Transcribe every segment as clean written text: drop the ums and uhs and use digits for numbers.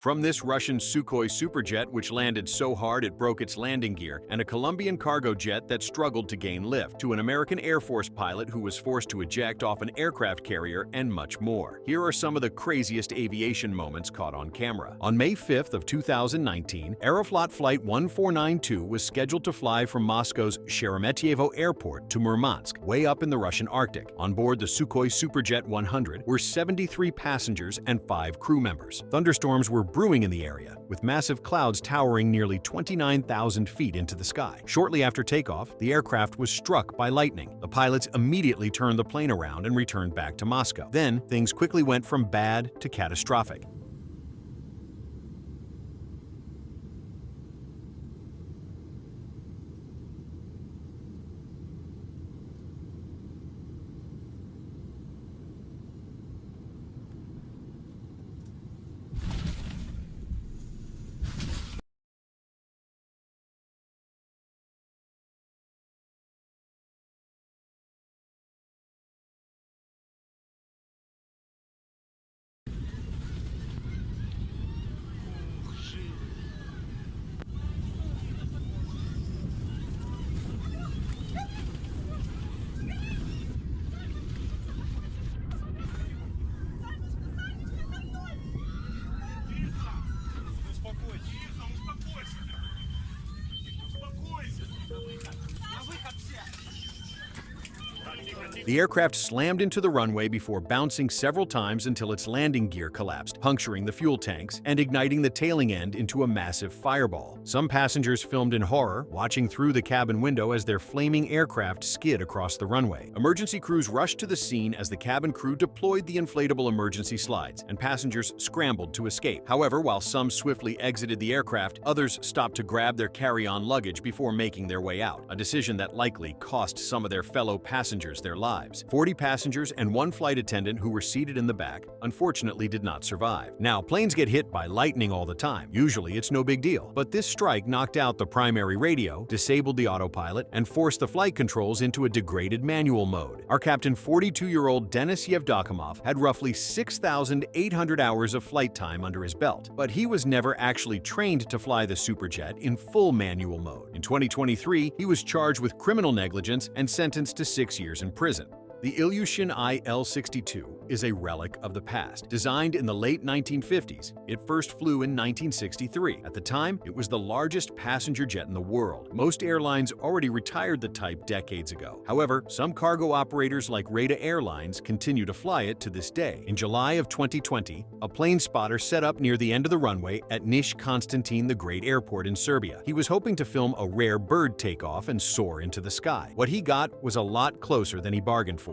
From this Russian Sukhoi superjet which landed so hard it broke its landing gear, and a Colombian cargo jet that struggled to gain lift, to an American Air Force pilot who was forced to eject off an aircraft carrier, and much more. Here are some of the craziest aviation moments caught on camera. On May 5th of 2019, Aeroflot Flight 1492 was scheduled to fly from Moscow's Sheremetyevo Airport to Murmansk, way up in the Russian Arctic. On board the Sukhoi Superjet 100 were 73 passengers and 5 crew members. Thunderstorms were brewing in the area, with massive clouds towering nearly 29,000 feet into the sky. Shortly after takeoff, the aircraft was struck by lightning. The pilots immediately turned the plane around and returned back to Moscow. Then, things quickly went from bad to catastrophic. The aircraft slammed into the runway before bouncing several times until its landing gear collapsed, puncturing the fuel tanks and igniting the tailing end into a massive fireball. Some passengers filmed in horror, watching through the cabin window as their flaming aircraft skid across the runway. Emergency crews rushed to the scene as the cabin crew deployed the inflatable emergency slides, and passengers scrambled to escape. However, while some swiftly exited the aircraft, others stopped to grab their carry-on luggage before making their way out, a decision that likely cost some of their fellow passengers their lives. 40 passengers and 1 flight attendant who were seated in the back unfortunately did not survive. Now, planes get hit by lightning all the time. Usually it's no big deal. But this strike knocked out the primary radio, disabled the autopilot, and forced the flight controls into a degraded manual mode. Our captain, 42-year-old Denis Yevdokimov, had roughly 6,800 hours of flight time under his belt. But he was never actually trained to fly the Superjet in full manual mode. In 2023, he was charged with criminal negligence and sentenced to 6 years in prison. The Ilyushin IL-62 is a relic of the past. Designed in the late 1950s, it first flew in 1963. At the time, it was the largest passenger jet in the world. Most airlines already retired the type decades ago. However, some cargo operators like Rada Airlines continue to fly it to this day. In July of 2020, a plane spotter set up near the end of the runway at Niš Constantine the Great Airport in Serbia. He was hoping to film a rare bird takeoff and soar into the sky. What he got was a lot closer than he bargained for.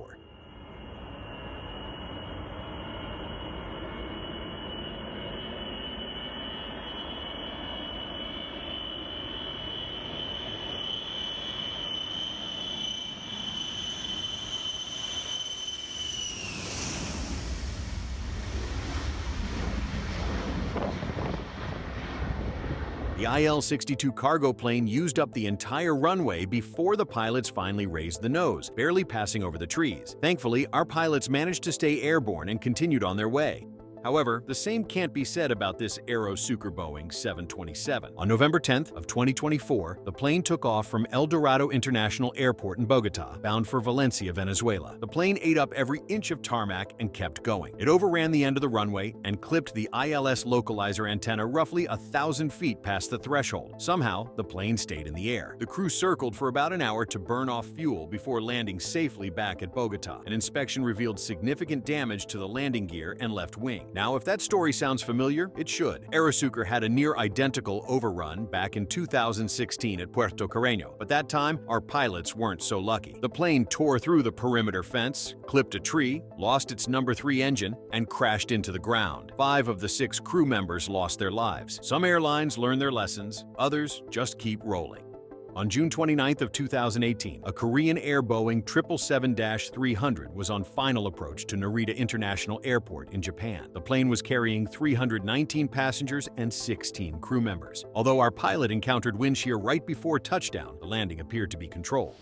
The IL-62 cargo plane used up the entire runway before the pilots finally raised the nose, barely passing over the trees. Thankfully, our pilots managed to stay airborne and continued on their way. However, the same can't be said about this Aerosucre Boeing 727. On November 10th of 2024, the plane took off from El Dorado International Airport in Bogotá, bound for Valencia, Venezuela. The plane ate up every inch of tarmac and kept going. It overran the end of the runway and clipped the ILS localizer antenna roughly 1,000 feet past the threshold. Somehow, the plane stayed in the air. The crew circled for about an hour to burn off fuel before landing safely back at Bogotá. An inspection revealed significant damage to the landing gear and left wing. Now, if that story sounds familiar, it should. Aerosucre had a near-identical overrun back in 2016 at Puerto Carreño, but that time, our pilots weren't so lucky. The plane tore through the perimeter fence, clipped a tree, lost its number 3 engine, and crashed into the ground. 5 of the 6 crew members lost their lives. Some airlines learn their lessons, others just keep rolling. On June 29th of 2018, a Korean Air Boeing 777-300 was on final approach to Narita International Airport in Japan. The plane was carrying 319 passengers and 16 crew members. Although our pilot encountered wind shear right before touchdown, the landing appeared to be controlled.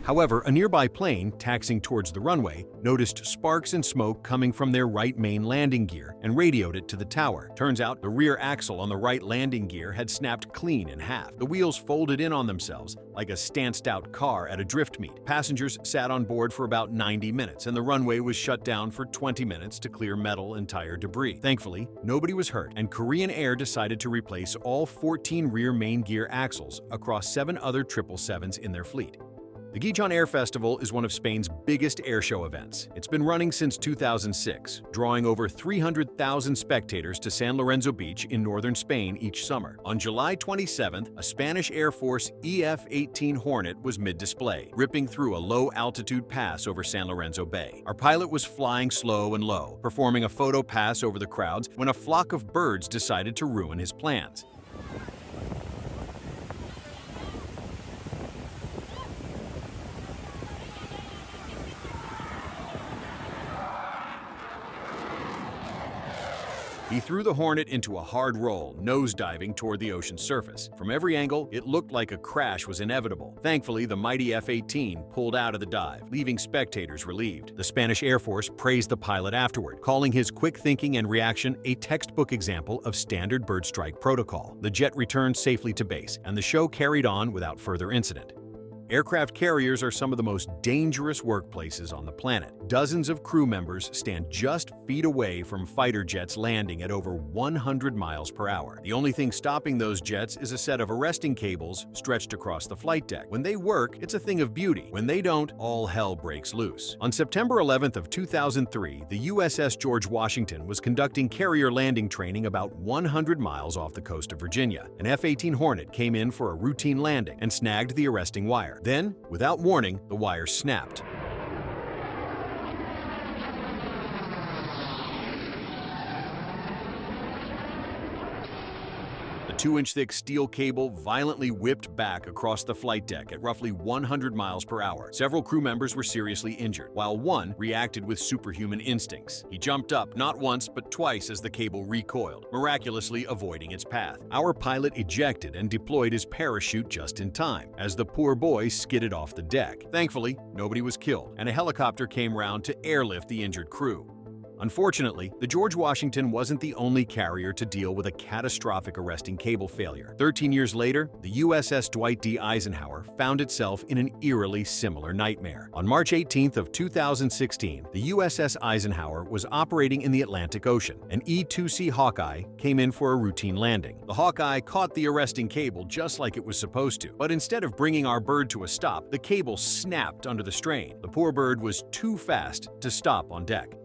However, a nearby plane, taxiing towards the runway, noticed sparks and smoke coming from their right main landing gear and radioed it to the tower. Turns out, the rear axle on the right landing gear had snapped clean in half. The wheels folded in on themselves like a stanced-out car at a drift meet. Passengers sat on board for about 90 minutes, and the runway was shut down for 20 minutes to clear metal and tire debris. Thankfully, nobody was hurt, and Korean Air decided to replace all 14 rear main gear axles across 7 other 777s in their fleet. The Gijón Air Festival is one of Spain's biggest airshow events. It's been running since 2006, drawing over 300,000 spectators to San Lorenzo Beach in northern Spain each summer. On July 27th, a Spanish Air Force EF-18 Hornet was mid-display, ripping through a low-altitude pass over San Lorenzo Bay. Our pilot was flying slow and low, performing a photo pass over the crowds when a flock of birds decided to ruin his plans. He threw the Hornet into a hard roll, nosediving toward the ocean's surface. From every angle, it looked like a crash was inevitable. Thankfully, the mighty F-18 pulled out of the dive, leaving spectators relieved. The Spanish Air Force praised the pilot afterward, calling his quick thinking and reaction a textbook example of standard birdstrike protocol. The jet returned safely to base, and the show carried on without further incident. Aircraft carriers are some of the most dangerous workplaces on the planet. Dozens of crew members stand just feet away from fighter jets landing at over 100 miles per hour. The only thing stopping those jets is a set of arresting cables stretched across the flight deck. When they work, it's a thing of beauty. When they don't, all hell breaks loose. On September 11th of 2003, the USS George Washington was conducting carrier landing training about 100 miles off the coast of Virginia. An F-18 Hornet came in for a routine landing and snagged the arresting wire. Then, without warning, the wire snapped. The 2-inch-thick steel cable violently whipped back across the flight deck at roughly 100 miles per hour. Several crew members were seriously injured, while one reacted with superhuman instincts. He jumped up not once but twice as the cable recoiled, miraculously avoiding its path. Our pilot ejected and deployed his parachute just in time, as the poor boy skidded off the deck. Thankfully, nobody was killed, and a helicopter came round to airlift the injured crew. Unfortunately, the George Washington wasn't the only carrier to deal with a catastrophic arresting cable failure. 13 years later, the USS Dwight D. Eisenhower found itself in an eerily similar nightmare. On March 18th of 2016, the USS Eisenhower was operating in the Atlantic Ocean. An E-2C Hawkeye came in for a routine landing. The Hawkeye caught the arresting cable just like it was supposed to, but instead of bringing our bird to a stop, the cable snapped under the strain. The poor bird was too fast to stop on deck.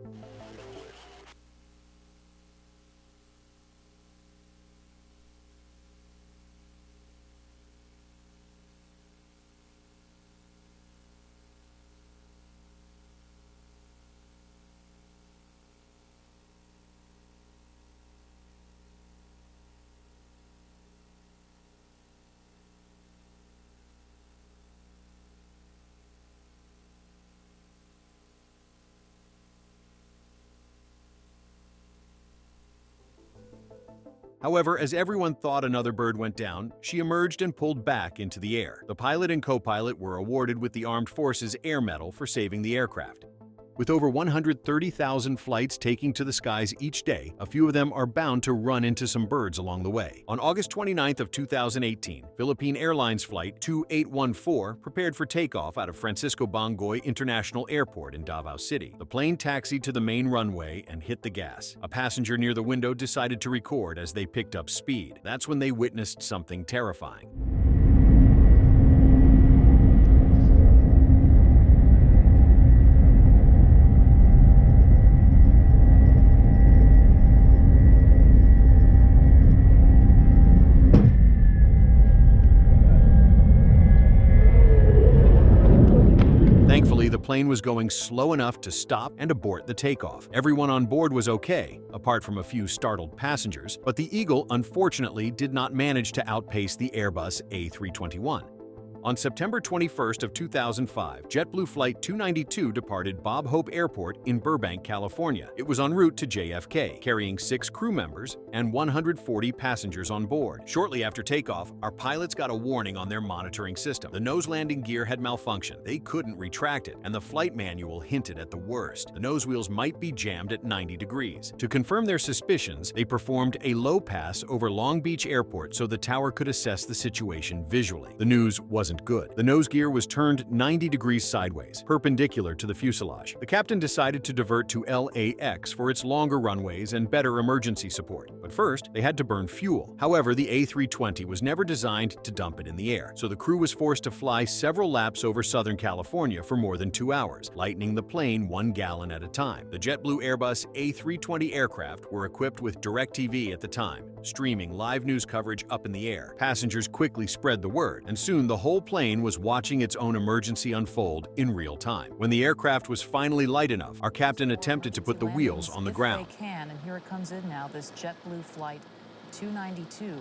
However, as everyone thought another bird went down, she emerged and pulled back into the air. The pilot and co-pilot were awarded with the Armed Forces Air Medal for saving the aircraft. With over 130,000 flights taking to the skies each day, a few of them are bound to run into some birds along the way. On August 29th of 2018, Philippine Airlines Flight 2814 prepared for takeoff out of Francisco Bangoy International Airport in Davao City. The plane taxied to the main runway and hit the gas. A passenger near the window decided to record as they picked up speed. That's when they witnessed something terrifying. Thankfully, the plane was going slow enough to stop and abort the takeoff. Everyone on board was okay, apart from a few startled passengers, but the Eagle unfortunately did not manage to outpace the Airbus A321. On September 21st of 2005, JetBlue Flight 292 departed Bob Hope Airport in Burbank, California. It was en route to JFK, carrying 6 crew members and 140 passengers on board. Shortly after takeoff, our pilots got a warning on their monitoring system. The nose landing gear had malfunctioned. They couldn't retract it, and the flight manual hinted at the worst. The nose wheels might be jammed at 90 degrees. To confirm their suspicions, they performed a low pass over Long Beach Airport so the tower could assess the situation visually. The news wasn't good. The nose gear was turned 90 degrees sideways, perpendicular to the fuselage. The captain decided to divert to LAX for its longer runways and better emergency support. But first, they had to burn fuel. However, the A320 was never designed to dump it in the air, so the crew was forced to fly several laps over Southern California for more than 2 hours, lightening the plane 1 gallon at a time. The JetBlue Airbus A320 aircraft were equipped with DirecTV at the time, streaming live news coverage up in the air. Passengers quickly spread the word, and soon the whole plane was watching its own emergency unfold in real time. When the aircraft was finally light enough, our captain attempted to put the wheels on the ground. They can, and here it comes in now, this JetBlue Flight 292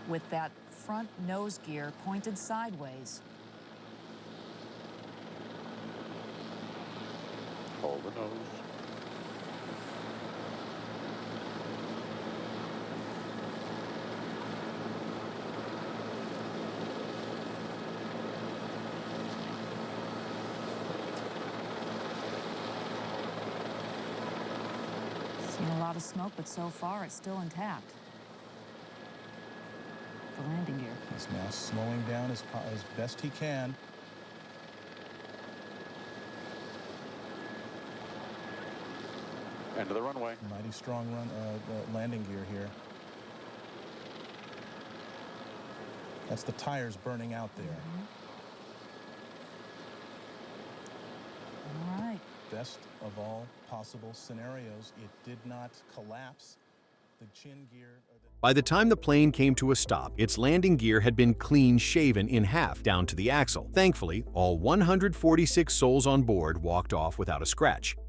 with that front nose gear pointed sideways. Hold the nose. Seen a lot of smoke, but so far it's still intact. The landing gear. He's now slowing down as best he can. End of the runway. Mighty strong landing gear here. That's the tires burning out there. All right. Best of all possible scenarios, it did not collapse. The chin gear. By the time the plane came to a stop, its landing gear had been clean shaven in half down to the axle. Thankfully, all 146 souls on board walked off without a scratch.